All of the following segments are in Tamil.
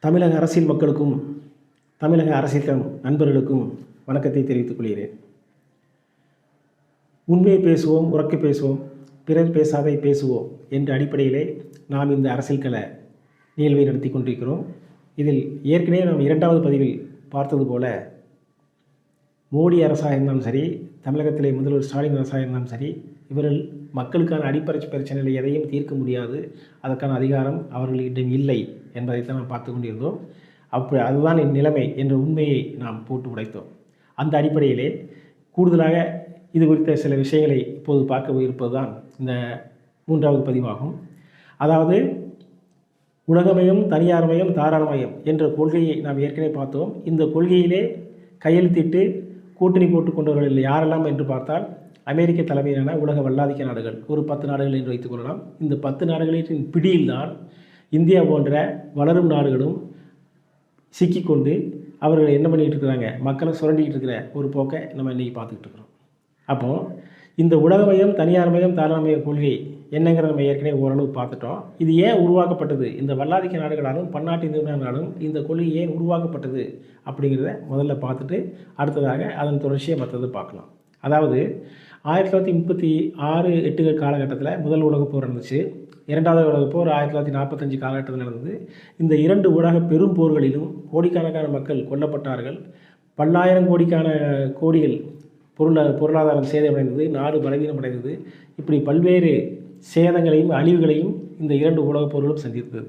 தமிழக அரசியல் மக்களுக்கும் தமிழக அரசியல் நண்பர்களுக்கும் வணக்கத்தை தெரிவித்துக் கொள்கிறேன். உண்மையை பேசுவோம், உறக்க பேசுவோம், பிறர் பேசாதை பேசுவோம் என்ற அடிப்படையிலே நாம் இந்த அரசியல் கள நிகழ்வை நடத்தி கொண்டிருக்கிறோம். இதில் ஏற்கனவே நாம் இரண்டாவது பதிவில் பார்த்தது போல மோடி அரசாக இருந்தாலும் சரி, தமிழகத்திலே முதல்வர் ஸ்டாலின் அரசாக இருந்தாலும் சரி, இவர்கள் மக்களுக்கான அடிப்படை பிரச்சனைகளை எதையும் தீர்க்க முடியாது, அதற்கான அதிகாரம் அவர்களிடம் இல்லை என்பதைத்தான் நாம் பார்த்து கொண்டிருந்தோம். அதுதான் என் நிலைமை என்ற உண்மையை நாம் போட்டு உடைத்தோம். அந்த அடிப்படையிலே கூடுதலாக இது குறித்த சில விஷயங்களை இப்போது பார்க்க இருப்பது தான் இந்த மூன்றாவது பதிவாகும். அதாவது உலகமயம், தனியார்மயம், தாராளமயம் என்ற கொள்கையை நாம் ஏற்கனவே பார்த்தோம். இந்த கொள்கையிலே கையெழுத்திட்டு கூட்டணி போட்டுக் கொண்டவர்கள் யாரெல்லாம் என்று பார்த்தால், அமெரிக்க தலைமையிலான உலக வல்லாதிக்க நாடுகள் ஒரு 10 நாடுகள் என்று வைத்துக்கொள்ளலாம். இந்த 10 நாடுகளின் பிடியில்தான் இந்தியா போன்ற வளரும் நாடுகளும் சிக்கிக்கொண்டு அவர்கள் என்ன பண்ணிகிட்டு இருக்கிறாங்க, மக்களை சுரண்டிக்கிட்டு இருக்கிற ஒரு போக்கை நம்ம இன்றைக்கி பார்த்துக்கிட்டு இருக்கிறோம். அப்போது இந்த உலகமயம், தனியார்மயம், தாராளமயம் கொள்கை என்னங்கிறத நம்ம ஏற்கனவே ஓரளவு பார்த்துட்டோம். இது ஏன் உருவாக்கப்பட்டது, இந்த வல்லாதிக்க நாடுகளாலும் பன்னாட்டு நிறுவனங்களாலும் இந்த கொள்கை ஏன் உருவாக்கப்பட்டது அப்படிங்கிறத முதல்ல பார்த்துட்டு அடுத்ததாக அதன் தொடர்ச்சியை மற்றது பார்க்கலாம். அதாவது 1936-8 காலகட்டத்தில் முதல் உலகப்போர் நடந்துச்சு. இரண்டாவது உலகப்போர் 1945 காலகட்டத்தில் நடந்தது. இந்த 2 உலக பெரும் போர்களிலும் கோடிக்கணக்கான மக்கள் கொல்லப்பட்டார்கள். பல்லாயிரம் கோடிகள் பொருளாதாரம் சேதமடைந்தது, நாடு பலவீனமடைந்தது. இப்படி பல்வேறு சேதங்களையும் அழிவுகளையும் இந்த 2 உலகப் போர்களும் சந்தித்தது.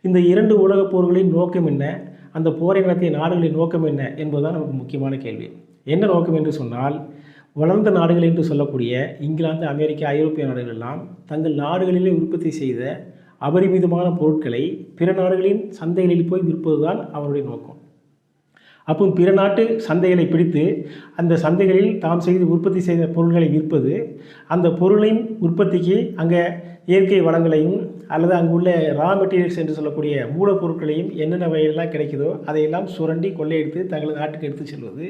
இந்த 2 உலகப் போர்களின் நோக்கம் என்ன, அந்த போரை நடத்திய நாடுகளின் நோக்கம் என்ன என்பதுதான் நமக்கு முக்கியமான கேள்வி. என்ன நோக்கம் என்று சொன்னால், வளர்ந்த நாடுகள் என்று சொல்லக்கூடிய இங்கிலாந்து, அமெரிக்கா, ஐரோப்பிய நாடுகள் எல்லாம் தங்கள் நாடுகளிலே உற்பத்தி செய்த அபரிமிதமான பொருட்களை பிற நாடுகளின் சந்தைகளில் போய் விற்பதுதான் அவருடைய நோக்கம். அப்போ பிற நாட்டு சந்தைகளை பிடித்து அந்த சந்தைகளில் தாம் உற்பத்தி செய்த பொருட்களை விற்பது, அந்த பொருளின் உற்பத்திக்கு அங்கே இயற்கை வளங்களையும் அல்லது அங்கு உள்ள ரா மெட்டீரியல்ஸ் என்று சொல்லக்கூடிய மூலப்பொருட்களையும் என்னென்ன வகையெல்லாம் கிடைக்குதோ அதையெல்லாம் சுரண்டி கொள்ளையடித்து தங்களது நாட்டுக்கு எடுத்து செல்வது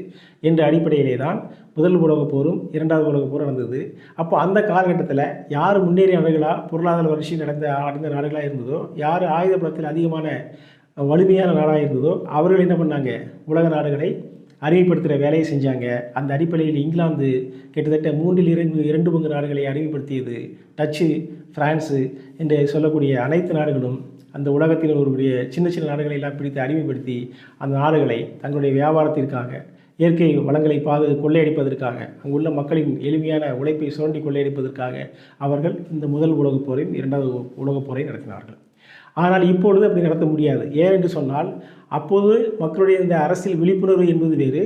என்ற அடிப்படையிலே தான் முதல் உலகப் போரும் இரண்டாவது உலகப் போரும் நடந்தது. அப்போ அந்த காலகட்டத்தில் யார் முன்னேறிய நாடுகளாக, பொருளாதார வளர்ச்சி அடைந்த நாடுகளாக இருந்ததோ, யார் ஆயுத பலத்தில் அதிகமான வலிமையான நாடாக இருந்ததோ அவர்கள் என்ன பண்ணாங்க, உலக நாடுகளை அறிமுகப்படுத்துகிற வேலையை செஞ்சாங்க. அந்த அடிப்படையில் இங்கிலாந்து கிட்டத்தட்ட 2 பங்கு நாடுகளை அறிமுகப்படுத்தியது. டச்சு, பிரான்ஸு என்று சொல்லக்கூடிய அனைத்து நாடுகளும் அந்த உலகத்தில் ஒரு சின்ன சின்ன நாடுகளை எல்லாம் பிடித்து அறிமுகப்படுத்தி அந்த நாடுகளை தங்களுடைய வியாபாரத்திற்காக, இயற்கை வளங்களை கொள்ளையடிப்பதற்காக, அங்குள்ள மக்களின் எளிமையான உழைப்பை சுரண்டி கொள்ளையடிப்பதற்காக அவர்கள் இந்த முதல் உலகப் போரையும் இரண்டாவது உலகப் போரையும் நடத்தினார்கள். ஆனால் இப்பொழுது அப்படி நடத்த முடியாது. ஏன் என்று சொன்னால், அப்போது மக்களுடைய இந்த அரசியல் விழிப்புணர்வு என்பது வேறு,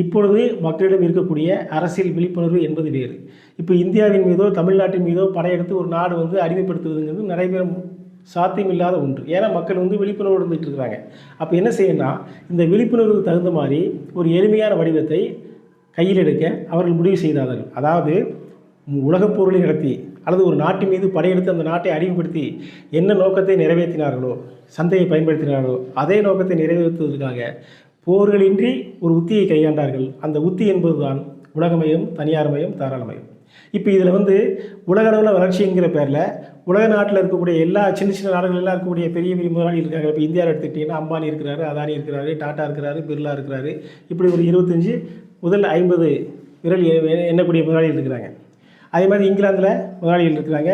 இப்பொழுது மக்களிடம் இருக்கக்கூடிய அரசியல் விழிப்புணர்வு என்பது வேறு. இப்போ இந்தியாவின் மீதோ தமிழ்நாட்டின் மீதோ படையெடுத்து ஒரு நாடு அடிமைப்படுத்துவதுங்கிறது நடைபெறும் சாத்தியமில்லாத ஒன்று. ஏன்னா மக்கள் விழிப்புணர்வு இருந்துகிட்டு இருக்கிறாங்க. அப்போ என்ன செய்யணும்னா, இந்த விழிப்புணர்வுக்கு தகுந்த மாதிரி ஒரு எளிமையான வடிவத்தை கையில் எடுக்க அவர்கள் முடிவு செய்தார்கள். அதாவது உலகப் போர்களை நடத்தி அல்லது ஒரு நாட்டின் மீது படையெடுத்து அந்த நாட்டை அடிமைப்படுத்தி என்ன நோக்கத்தை நிறைவேற்றினார்களோ, சந்தையை பயன்படுத்தினார்களோ, அதே நோக்கத்தை நிறைவேற்றுவதற்காக போர்களின்றி ஒரு உத்தியை கையாண்டார்கள். அந்த உத்தி என்பதுதான் உலகமயம், தனியார்மயம், தாராளமயம். இப்போ இதில் உலக அளவில் வளர்ச்சிங்கிற பேரில் உலக நாட்டில் இருக்கக்கூடிய எல்லா சின்ன சின்ன நாடுகள் எல்லாம் இருக்கக்கூடிய பெரிய பெரிய முதலாளி இருக்காங்க. இப்போ இந்தியாவில் எடுத்துக்கிட்டிங்கன்னா அம்பானி இருக்கிறாரு, அதானி இருக்கிறாரு, டாட்டா இருக்கிறாரு, பிர்லா இருக்கிறாரு. இப்படி ஒரு 25 முதல் 50 விரல் எண்ணக்கூடிய முதலாளிகள் இருக்கிறாங்க. அதே மாதிரி இங்கிலாந்தில் முதலாளிகள் இருக்கிறாங்க,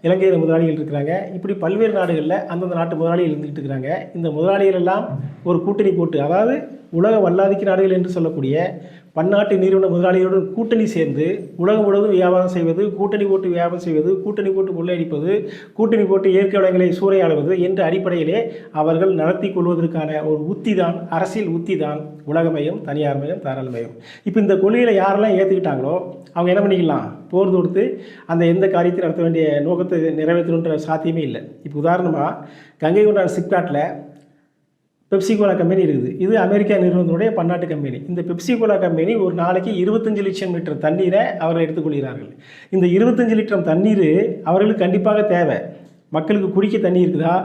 இலங்கையில் முதலாளிகள் இருக்கிறாங்க. இப்படி பல்வேறு நாடுகளில் அந்தந்த நாட்டு முதலாளிகள் இருந்துகிட்டு இருக்கிறாங்க. இந்த முதலாளிகள் எல்லாம் ஒரு கூட்டணி போட்டு, அதாவது உலக வல்லாதிக்க நாடுகள் என்று சொல்லக்கூடிய பன்னாட்டு நிறுவன முதலாளிகளுடன் கூட்டணி சேர்ந்து உலகம் முழுவதும் வியாபாரம் செய்வது, கூட்டணி போட்டு வியாபாரம் செய்வது, கூட்டணி போட்டு கொள்ளையடிப்பது, கூட்டணி போட்டு இயற்கை வளங்களை சூறையாடுவது என்ற அடிப்படையிலே அவர்கள் நடத்தி கொள்வதற்கான ஒரு உத்தி தான், அரசியல் உத்தி தான் உலகமயம், தனியார்மயம், தாராளமயம். இப்போ இந்த கொள்கையில் யாரெல்லாம் ஏற்றுக்கிட்டாங்களோ அவங்க என்ன பண்ணிக்கலாம், போர் தொடுத்து அந்த எந்த காரியத்தை நடத்த வேண்டிய நோக்கத்தை நிறைவேற்றணுன்ற சாத்தியமே இல்லை. இப்போ உதாரணமாக கங்கை கொண்டான் சிப்காட்டில் பெப்சி கோலா கம்பெனி இருக்குது. இது அமெரிக்கா நிறுவனத்தினுடைய பன்னாட்டு கம்பெனி. இந்த பெப்சி கோலா கம்பெனி ஒரு நாளைக்கு 25 லட்சம் லிட்டர் தண்ணீரை அவர்கள் எடுத்துக்கொள்கிறார்கள். இந்த 25 லிட்டர் தண்ணீர் அவர்களுக்கு கண்டிப்பாக தேவை. மக்களுக்கு குடிக்க தண்ணி இருக்குதா,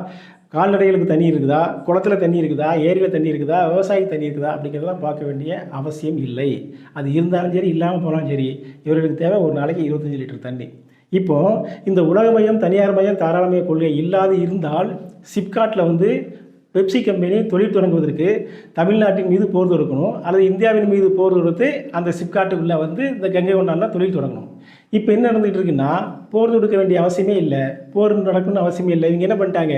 கால்நடைகளுக்கு தண்ணி இருக்குதா, குளத்தில் தண்ணி இருக்குதா, ஏரியில் தண்ணி இருக்குதா, விவசாயிக்கு தண்ணி இருக்குதா அப்படிங்கிறதெல்லாம் பார்க்க வேண்டிய அவசியம் இல்லை. அது இருந்தாலும் சரி, இல்லாமல் போனாலும் சரி, இவர்களுக்கு தேவை ஒரு நாளைக்கு 25 லிட்டர் தண்ணி. இப்போது இந்த உலகமயம், தனியார்மயம், தாராளமய கொள்கை இல்லாது இருந்தால் சிப்காட்டில் பெப்சி கம்பெனி தொழில் தொடங்குவதற்கு தமிழ்நாட்டின் மீது போர் தொடுக்கணும், அல்லது இந்தியாவின் மீது போர் தொடுத்து அந்த சிப்காட்டுக்குள்ளே வந்து இந்த கங்கை கொண்டானில் தொழில் தொடங்கணும். இப்போ என்ன நடந்துகிட்டு இருக்குன்னா, போர் தொடுக்க வேண்டிய அவசியமே இல்லை, போர் நடக்கணும்னு அவசியமே இல்லை. இவங்க என்ன பண்ணிட்டாங்க,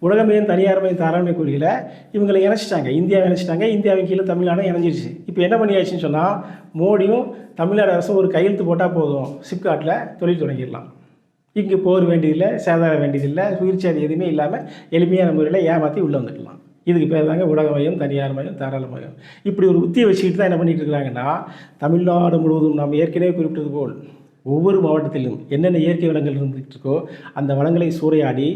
உலகமயம் தனியார்மயம் தாராண்மை கொள்கையில் இவங்களை இணைச்சிட்டாங்க, இந்தியாவை இணைச்சிட்டாங்க, இந்தியாவின் கீழே தமிழ்நாடு இணைஞ்சிருச்சு. இப்போ என்ன பண்ணியாச்சுன்னு சொன்னால், மோடியும் தமிழ்நாடு அரசும் ஒரு கையெழுத்து போட்டால் போதும், சிப்காட்டில் தொழில் தொடங்கிடலாம். இங்கே போர் வேண்டியதில்லை, சேதார வேண்டியதில்லை, உயிர் சேதம் எதுவுமே இல்லாமல் எளிமையான முறையில் ஏமாற்றி உள்ளே வந்துடலாம். இதுக்கு பேர் தாங்க உலகமயம் தனியார்மயம் தாராளமயம். இப்படி ஒரு உத்தியை வச்சுக்கிட்டு தான் என்ன பண்ணிகிட்டு இருக்கிறாங்கன்னா, தமிழ்நாடு முழுவதும் நாம் ஏற்கனவே குறிப்பிட்டது போல் ஒவ்வொரு மாவட்டத்திலும் என்னென்ன இயற்கை வளங்கள் இருந்துகிட்டு இருக்கோ அந்த வளங்களை சூறையாடி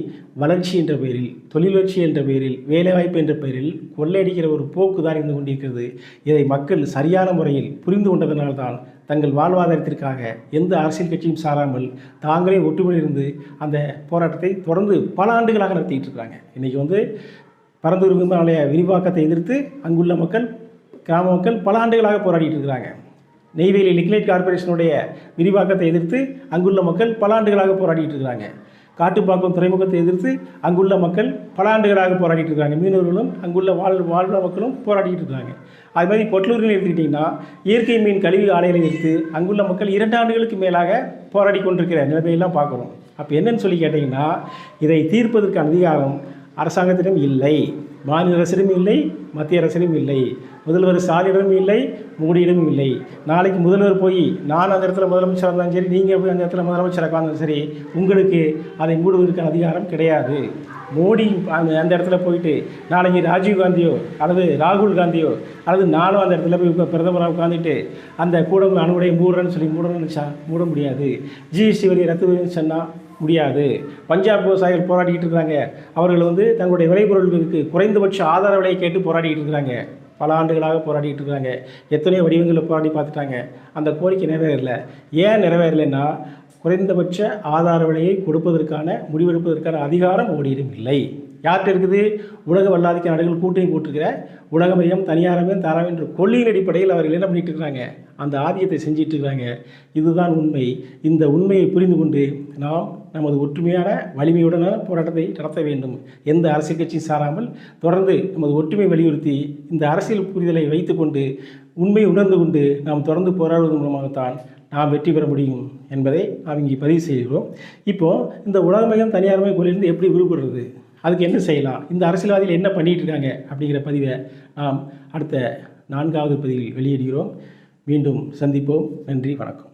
வளர்ச்சி என்ற பெயரில், தொழில் வளர்ச்சி என்ற பெயரில், வேலைவாய்ப்பு என்ற பெயரில் கொள்ளையடிக்கிற ஒரு போக்கு தான் இருந்து கொண்டிருக்கிறது. இதை மக்கள் சரியான முறையில் புரிந்து கொண்டதனால்தான் தங்கள் வாழ்வாதாரத்திற்காக எந்த அரசியல் கட்சியும் சாராமல் தாங்களே ஒற்றுமையிலிருந்து அந்த போராட்டத்தை தொடர்ந்து பல ஆண்டுகளாக நடத்திக்கிட்டு இருக்கிறாங்க. இன்றைக்கி வந்து பரந்தூர் விமான நிலைய விரிவாக்கத்தை எதிர்த்து அங்குள்ள மக்கள், கிராம மக்கள் பல ஆண்டுகளாக போராடிட்டு இருக்கிறாங்க. நெய்வேலி லிக்னைட் கார்பரேஷனுடைய விரிவாக்கத்தை எதிர்த்து அங்குள்ள மக்கள் பல ஆண்டுகளாக போராடிட்டு இருக்கிறாங்க. காட்டுப்பாக்கம் துறைமுகத்தை எதிர்த்து அங்குள்ள மக்கள் பல ஆண்டுகளாக போராடிட்டு இருக்காங்க. மீனவர்களும் அங்குள்ள வாழ்ற மக்களும் போராடிட்டு இருக்காங்க. அது மாதிரி பொட்டலூரில் எடுத்துக்கிட்டிங்கன்னா இயற்கை மீன் கழிவு ஆலைகளை எதிர்த்து அங்குள்ள மக்கள் 2 ஆண்டுகளுக்கு மேலாக போராடி கொண்டிருக்கிற நிலைமையெல்லாம் பார்க்குறோம். அப்போ என்னன்னு சொல்லி கேட்டிங்கன்னா, இதை தீர்ப்பதற்கான அதிகாரம் அரசாங்கத்திடம் இல்லை, மாநில அரசிடம் இல்லை, மத்திய அரசிடம் இல்லை, முதல்வர் ஸ்டாலினிடமும் இல்லை, மோடியிடமும் இல்லை. நாளைக்கு முதல்வர் போய் நான் அந்த இடத்துல முதலமைச்சராக இருந்தாலும் சரி, நீங்கள் போய் அந்த இடத்துல முதலமைச்சராக இருந்தாலும் சரி, உங்களுக்கு அதை மூடுவதற்கான அதிகாரம் கிடையாது. மோடி அந்த இடத்துல போயிட்டு நாளைக்கு ராஜீவ்காந்தியோ அல்லது ராகுல் காந்தியோ அல்லது நானும் அந்த இடத்துல போய் பிரதமராக உட்காந்துட்டு அந்த கூடங்குளம் அணுகுடைய மூடுறேன்னு சொல்லி மூடணும்னு நினச்சா மூட முடியாது. ஜிஎஸ்டி வரி ரத்து சொன்னால் முடியாது. பஞ்சாப் விவசாயிகள் போராடிக்கிட்டு இருக்கிறாங்க. அவர்கள் வந்து தங்களுடைய விளைபொருட்களுக்கு குறைந்தபட்ச ஆதார விலையை கேட்டு போராடிக்கிட்டு இருக்கிறாங்க. பல ஆண்டுகளாக போராடிக்கிட்டு இருக்கிறாங்க. எத்தனையோ வடிவங்களில் போராடி பார்த்துட்டாங்க. அந்த கோரிக்கை நிறைவேறலை. ஏன் நிறைவேறலைன்னா, குறைந்தபட்ச ஆதார விலையை கொடுப்பதற்கான முடிவெடுப்பதற்கான அதிகாரம் மோடியிடம் இல்லை. யார்கிட்ட இருக்குது? உலக வல்லாதிக்க நாடுகள் கூட்டணி போட்டிருக்கிற உலகமயம் தனியாரமயம் தாராளமயம் என்ற கொள்கையின் அடிப்படையில் அவர்கள் என்ன பண்ணிட்டு இருக்கிறாங்க, அந்த ஆதிக்கத்தை செஞ்சிட்டு இருக்கிறாங்க. இதுதான் உண்மை. இந்த உண்மையை புரிந்து கொண்டு நாம் நமது ஒற்றுமையான வலிமையுடனான போராட்டத்தை நடத்த வேண்டும். எந்த அரசியல் கட்சியும் சாராமல் தொடர்ந்து நமது ஒற்றுமை வலியுறுத்தி இந்த அரசியல் புரிதலை வைத்துக்கொண்டு உண்மையை உணர்ந்து கொண்டு நாம் தொடர்ந்து போராடுவதன் மூலமாகத்தான் நாம் வெற்றி பெற முடியும் என்பதை நாம் இங்கே பதிவு செய்கிறோம். இப்போது இந்த உலகமயம் தனியார்மய கொள்கையிலிருந்து எப்படி விடுபடுறது, அதுக்கு என்ன செய்யலாம், இந்த அரசியல்வாதிகள் என்ன பண்ணிகிட்டு இருக்காங்க அப்படிங்கிற பதிவை நாம் அடுத்த 4வது பதிவில் வெளியிடுகிறோம். மீண்டும் சந்திப்போம். நன்றி, வணக்கம்.